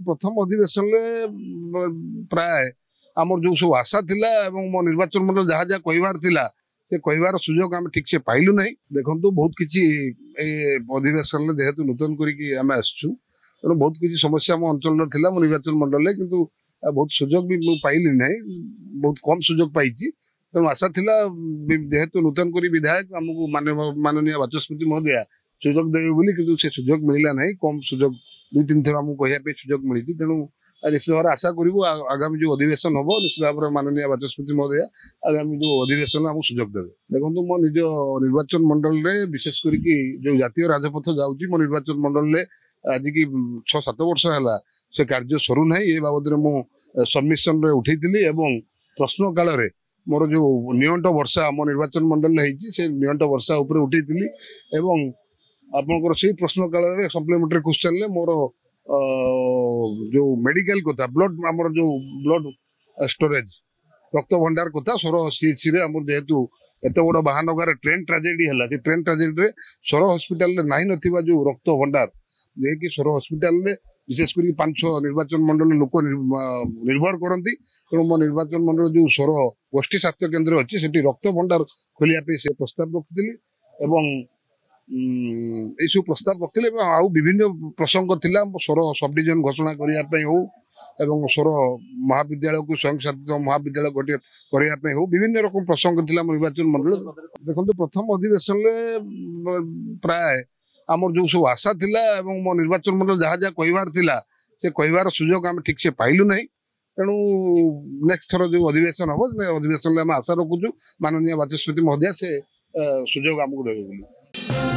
प्रथम अधिवेशन प्राय आमर जो सब आशा थिला एवं मो निर्वाचन मंडल जहाँ जहाँ कहबार थिला से कहबार सुजोग आम ठीक से पाइलु नहीं। देखो बहुत किसी अधिवेशन जेहेतु नूतन करिकी आम आसचु तेणु बहुत किसी समस्या मो अंचल थिला मो निर्वाचन मंडल किंतु बहुत सुजोग भी मुझे पाइली नहीं, बहुत कम सुजोग पाई। तेणु आशा थिला जेहेतु नूतन करी विधायक आमको माननीय बाचस्पति महोदया सुजोग देवे बोली किंतु से सुजोग मिलला नहीं, कम सुजोग 2-3 थर आमको कहया सुजोग मिली। तेणु निश्चित भाव आशा करूँ आगामी जो अधिवेशन हम निश्चित भाव माननीय बाचस्पति महोदया आगामी जो अधिवेशन आमको सुजोग देवे। देखो मो निज निर्वाचन मंडल रे विशेष करी जो जातीय राजपथ जाऊँगी मो निर्वाचन मंडल रे आज की 6-7 वर्ष है से कार्य सरू ना ये बाबद मु सबमिशन रे उठे प्रश्न काल रे मोर जो नियंट वर्षा मो निर्वाचन मंडल से नियंट वर्षा उपर उठे आपंकर से प्रश्न काल रे सप्लीमेंटरी क्वेश्चन ले मोर जो मेडिकल कथा ब्लड आमर जो ब्लड स्टोरेज रक्त भंडार कथा सोर सीएचसी रे आमर जेहेतु एत बड़ महानगर ट्रेन ट्राजेडी है ट्रेन ट्राजेडी रे सोर हॉस्पिटल रे नाही नथिबा जो रक्त भंडार जे कि सोर हॉस्पिटल रे विशेषकर 5-6 निर्वाचन मंडल लोक निर्भर करती। तेणु मो निर्वाचन मंडल जो सोर गोष्ठी स्वास्थ्य केन्द्र अच्छी से रक्त भंडार खोलिया से प्रस्ताव रखी सब प्रस्ताव रखते आउ विभिन्न प्रसंग थिला सोर सब डिविजन घोषणा करने हो एवं सोर महाविद्यालय को स्वयं शासित महाविद्यालय गोटे करने हो विभिन्न रकम प्रसंग थिला निर्वाचन मंडल। देखो प्रथम अधिवेशन प्राय आमर जो सब आशा थिला एवं मो निर्वाचन मंडल जहाँ जहाँ कहबार थिला से कहबार सुजोग आम ठीक से पाइलु नहीं। तेणु नेक्स्ट थर जो अधिवेशन हम अधिवेशन आशा रखुचु माननीय बाचस्पति महोदय से सुजोग आमको देवे।